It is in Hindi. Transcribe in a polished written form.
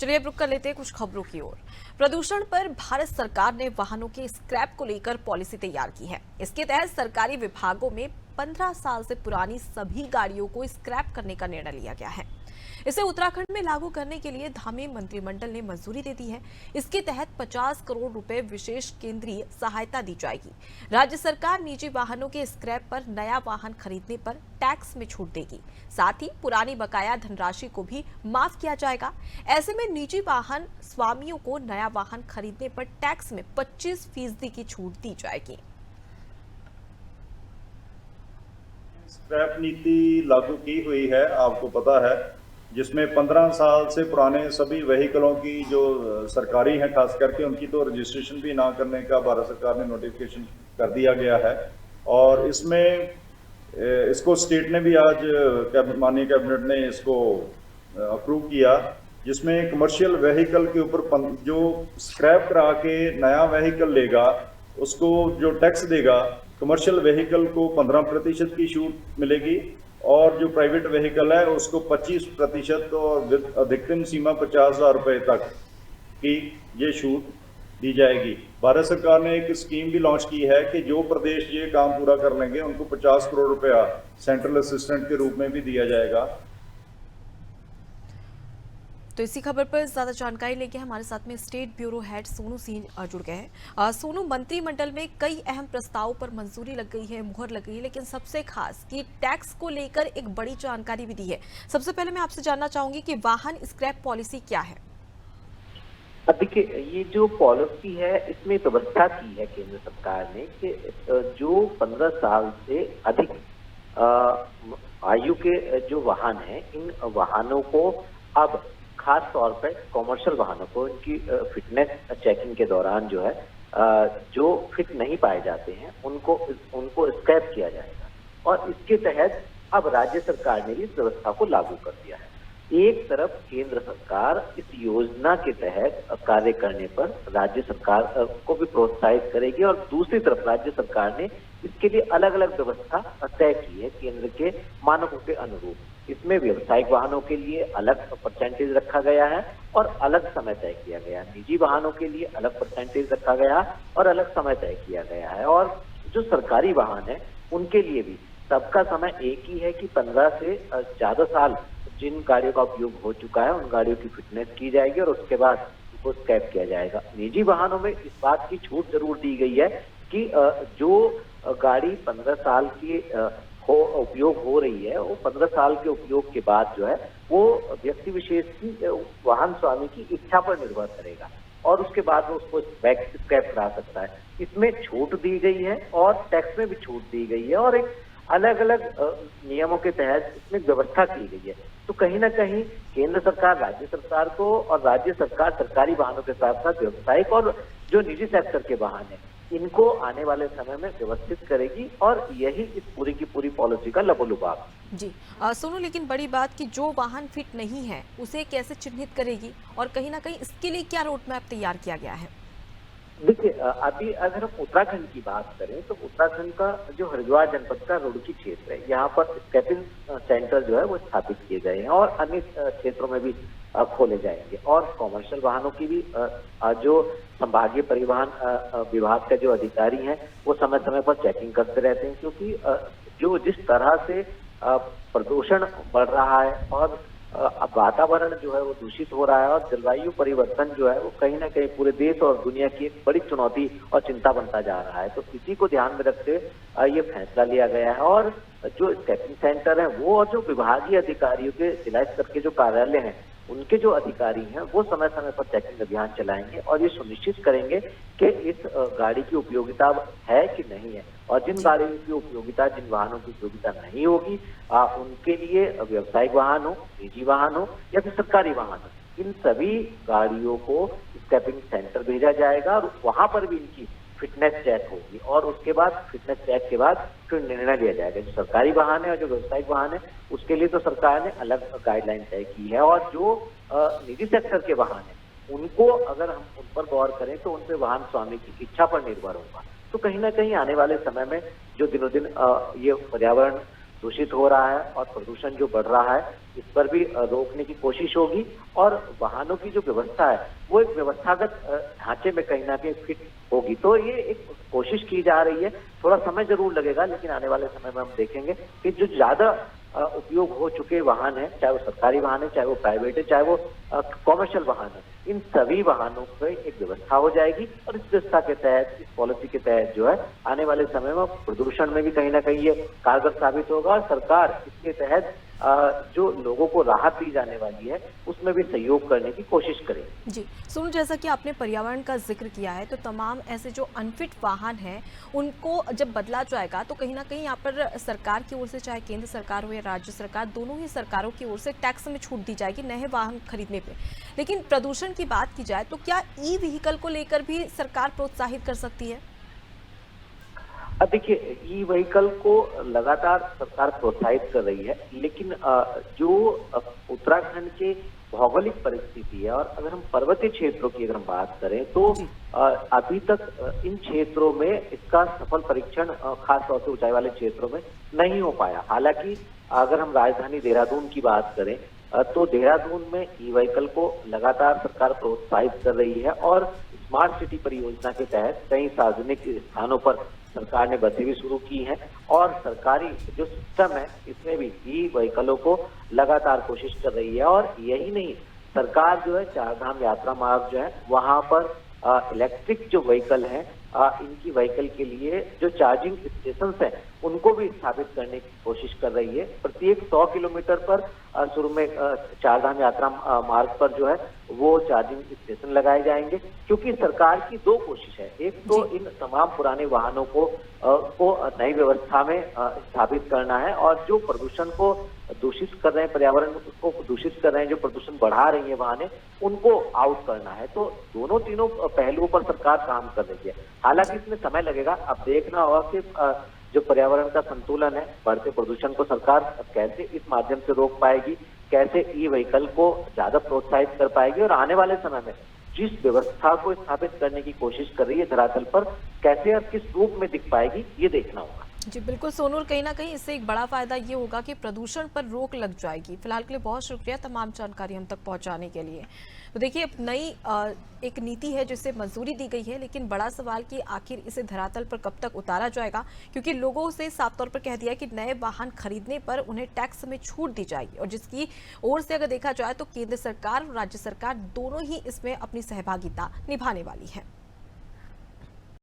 चलिए अब रुक कर लेते हैं कुछ खबरों की ओर। प्रदूषण पर भारत सरकार ने वाहनों के स्क्रैप को लेकर पॉलिसी तैयार की है। इसके तहत सरकारी विभागों में 15 साल से पुरानी सभी गाड़ियों को स्क्रैप करने का निर्णय लिया गया है। इसे उत्तराखंड में लागू करने के लिए धामी मंत्रिमंडल ने मंजूरी दे दी है। इसके तहत 50 करोड़ रुपए विशेष केंद्रीय सहायता दी जाएगी। राज्य सरकार निजी वाहनों के स्क्रैप पर नया वाहन खरीदने पर टैक्स में छूट देगी। साथ ही पुरानी बकाया धनराशि को भी माफ किया जाएगा। ऐसे में निजी वाहन स्वामियों को नया वाहन खरीदने पर टैक्स में 25% की छूट दी जाएगी। स्क्रैप नीति लागू की हुई है, आपको पता है, जिसमें 15 साल से पुराने सभी व्हीकलों की जो सरकारी हैं खास करके उनकी तो रजिस्ट्रेशन भी ना करने का भारत सरकार ने नोटिफिकेशन कर दिया गया है। और इसमें इसको स्टेट ने भी आज माननीय कैबिनेट ने इसको अप्रूव किया, जिसमें कमर्शियल व्हीकल के ऊपर जो स्क्रैप करा के नया व्हीकल लेगा उसको जो टैक्स देगा, कमर्शियल व्हीकल को 15% की छूट मिलेगी और जो प्राइवेट व्हीकल है उसको 25% और अधिकतम सीमा 50,000 रुपये तक की ये छूट दी जाएगी। भारत सरकार ने एक स्कीम भी लॉन्च की है कि जो प्रदेश ये काम पूरा कर लेंगे उनको 50 करोड़ रुपया सेंट्रल असिस्टेंट के रूप में भी दिया जाएगा। तो इसी खबर पर ज्यादा जानकारी लेके हमारे साथ में state bureau head Sonu Singh जुड़ गए हैं। सोनू, मंत्रिमंडल में कई अहम प्रस्तावों पर मंजूरी लग गई है, मुहर लग गई है, लेकिन सबसे खास कि टैक्स को लेकर एक बड़ी जानकारी भी दी है। सबसे पहले मैं आपसे जानना चाहूंगी कि वाहन स्क्रैप पॉलिसी क्या है? देखिए, ये जो पॉलिसी है इसमें व्यवस्था की है केंद्र सरकार ने कि जो 15 साल से अधिक आयु के जो वाहन हैं, इन वाहनों को अब खास तौर पर कॉमर्शियल वाहनों को इनकी फिटनेस चेकिंग के दौरान जो है जो फिट नहीं पाए जाते हैं उनको स्क्रैप किया जाएगा। और इसके तहत अब राज्य सरकार ने इस व्यवस्था को लागू कर दिया है। एक तरफ केंद्र सरकार इस योजना के तहत कार्य करने पर राज्य सरकार को भी प्रोत्साहित करेगी और दूसरी तरफ राज्य सरकार ने इसके लिए अलग अलग व्यवस्था तय की है केंद्र के मानकों के अनुरूप। इसमें व्यावसायिक वाहनों के लिए अलग परसेंटेज रखा गया है और अलग समय तय किया गया है। निजी वाहनों के लिए अलग परसेंटेज रखा गया और अलग समय तय किया गया है। और जो सरकारी वाहन है उनके लिए भी सबका समय एक ही है कि 15 से ज्यादा साल जिन गाड़ियों का उपयोग हो चुका है उन गाड़ियों की फिटनेस की जाएगी और उसके बाद उनको स्क्रैप किया जाएगा। निजी वाहनों में इस बात की छूट जरूर दी गई है कि जो गाड़ी 15 साल की उपयोग हो रही है वो 15 साल के उपयोग के बाद जो है वो व्यक्ति विशेष की वाहन स्वामी की इच्छा पर निर्भर करेगा और उसके बाद वो उसको स्क्रैप करा सकता है। इसमें छूट दी गई है और टैक्स में भी छूट दी गई है और एक अलग अलग नियमों के तहत इसमें व्यवस्था की गई है। तो कहीं ना कहीं केंद्र सरकार राज्य सरकार को और राज्य सरकार सरकारी वाहनों के साथ साथ व्यवसायिक और जो निजी सेक्टर के वाहन है इनको आने वाले समय में व्यवस्थित करेगी और यही इस पूरी की पूरी पॉलिसी का लबोलुबाब जी। सोनू, लेकिन बड़ी बात कि जो वाहन फिट नहीं है उसे कैसे चिन्हित करेगी और कहीं ना कहीं इसके लिए क्या रोड मैप तैयार किया गया है? देखिए, अभी अगर हम उत्तराखंड की बात करें तो उत्तराखंड का जो हरिद्वार जनपद का रुड़की क्षेत्र है, यहाँ पर स्क्रैपिंग सेंटर जो है वो स्थापित किए गए हैं और अन्य क्षेत्रों में भी खोले जाएंगे। और कॉमर्शियल वाहनों की भी जो संभागीय परिवहन विभाग के जो अधिकारी हैं वो समय समय पर चेकिंग करते रहते हैं, क्योंकि जो जिस तरह से प्रदूषण बढ़ रहा है और वातावरण जो है वो दूषित हो रहा है और जलवायु परिवर्तन जो है वो कहीं ना कहीं पूरे देश और दुनिया की एक बड़ी चुनौती और चिंता बनता जा रहा है। तो इसी को ध्यान में रखते ये फैसला लिया गया है और जो स्क्रैपिंग सेंटर है वो और जो विभागीय अधिकारियों के जिला स्तर के जो कार्यालय हैं उनके जो अधिकारी हैं वो समय समय पर चेकिंग अभियान चलाएंगे और ये सुनिश्चित करेंगे कि इस गाड़ी की उपयोगिता है कि नहीं है। और जिन गाड़ियों की उपयोगिता, जिन वाहनों की उपयोगिता नहीं होगी उनके लिए व्यावसायिक वाहन हो, निजी वाहन हो या फिर सरकारी वाहन हो, इन सभी गाड़ियों को स्क्रैपिंग सेंटर भेजा जाएगा और वहां पर भी इनकी फिटनेस चेक होगी और उसके बाद फिटनेस चेक के बाद फिर निर्णय लिया जाएगा। जो सरकारी वाहन है और जो व्यावसायिक वाहन है उसके लिए तो सरकार ने अलग गाइडलाइन तय की है और जो निजी सेक्टर के वाहन है उनको अगर हम उन पर गौर करें तो उनपे वाहन स्वामी की इच्छा पर निर्भर होगा। तो कहीं ना कहीं आने वाले समय में जो दिनों दिन ये पर्यावरण दूषित हो रहा है और प्रदूषण जो बढ़ रहा है इस पर भी रोकने की कोशिश होगी। और वाहनों की जो व्यवस्था है वो एक व्यवस्थागत ढांचे में कहीं ना कहीं फिट होगी। तो ये एक कोशिश की जा रही है, थोड़ा समय जरूर लगेगा, लेकिन आने वाले समय में हम देखेंगे कि जो ज्यादा उपयोग हो चुके वाहन है, चाहे वो सरकारी वाहन है, चाहे वो प्राइवेट है, चाहे वो कॉमर्शियल वाहन है, इन सभी वाहनों पर एक व्यवस्था हो जाएगी। और इस व्यवस्था के तहत, इस पॉलिसी के तहत जो है आने वाले समय में प्रदूषण में भी कहीं ना कहीं ये कारगर साबित होगा। और सरकार इसके तहत जो लोगों को राहत दी जाने वाली है उसमें भी सहयोग करने की कोशिश करेगी। जी सुनो, जैसा कि आपने पर्यावरण का जिक्र किया है, तो तमाम ऐसे जो अनफिट वाहन हैं उनको जब बदला जाएगा तो कहीं ना कहीं यहाँ पर सरकार की ओर से, चाहे केंद्र सरकार हो या राज्य सरकार, दोनों ही सरकारों की ओर से टैक्स में छूट दी जाएगी नए वाहन खरीदने पे। लेकिन प्रदूषण की बात की जाए तो क्या ई व्हीकल को लेकर भी सरकार प्रोत्साहित कर सकती है? अब देखिए, ई व्हीकल को लगातार सरकार प्रोत्साहित कर रही है, लेकिन जो उत्तराखंड के भौगोलिक परिस्थिति है और अगर हम पर्वतीय क्षेत्रों की अगर हम बात करें तो अभी तक इन क्षेत्रों में इसका सफल परीक्षण खास तौर से ऊंचाई वाले क्षेत्रों में नहीं हो पाया। हालांकि अगर हम राजधानी देहरादून की बात करें तो देहरादून में ई व्हीकल को लगातार सरकार प्रोत्साहित कर रही है और स्मार्ट सिटी परियोजना के तहत कई सार्वजनिक स्थानों पर सरकार ने बसें भी शुरू की हैं और सरकारी जो सिस्टम है इसमें भी ई व्हीकलों को लगातार कोशिश कर रही है। और यही नहीं, सरकार जो है चारधाम यात्रा मार्ग जो है वहां पर इलेक्ट्रिक जो व्हीकल हैं इनकी व्हीकल के लिए जो चार्जिंग स्टेशन हैं उनको भी स्थापित करने की कोशिश कर रही है। प्रत्येक 100 किलोमीटर पर शुरू में चारधाम यात्रा मार्ग पर जो है वो चार्जिंग स्टेशन लगाए जाएंगे, क्योंकि सरकार की दो कोशिश है। एक तो इन तमाम पुराने वाहनों को नई व्यवस्था में स्थापित करना है और जो प्रदूषण को दूषित कर रहे हैं, पर्यावरण को दूषित कर रहे हैं, जो प्रदूषण बढ़ा रही है वाहनें, उनको आउट करना है। तो दोनों तीनों पहलुओं पर सरकार काम कर रही है। हालांकि इसमें समय लगेगा। अब देखना होगा कि जो पर्यावरण का संतुलन है, बढ़ते प्रदूषण को सरकार कैसे इस माध्यम से रोक पाएगी, कैसे ई व्हीकल को ज्यादा प्रोत्साहित कर पाएगी और आने वाले समय में जिस व्यवस्था को स्थापित करने की कोशिश कर रही है धरातल पर कैसे और किस रूप में दिख पाएगी, ये देखना होगा। जी बिल्कुल सोनूर, कहीं ना कहीं इससे एक बड़ा फायदा ये होगा कि प्रदूषण पर रोक लग जाएगी। फिलहाल के लिए बहुत शुक्रिया तमाम जानकारी हम तक पहुंचाने के लिए। तो देखिए, नई एक नीति है जिसे मंजूरी दी गई है, लेकिन बड़ा सवाल कि आखिर इसे धरातल पर कब तक उतारा जाएगा, क्योंकि लोगों से साफ तौर पर कह दिया कि नए वाहन खरीदने पर उन्हें टैक्स में छूट दी जाएगी और जिसकी ओर से अगर देखा जाए तो केंद्र सरकार और राज्य सरकार दोनों ही इसमें अपनी सहभागिता निभाने वाली है।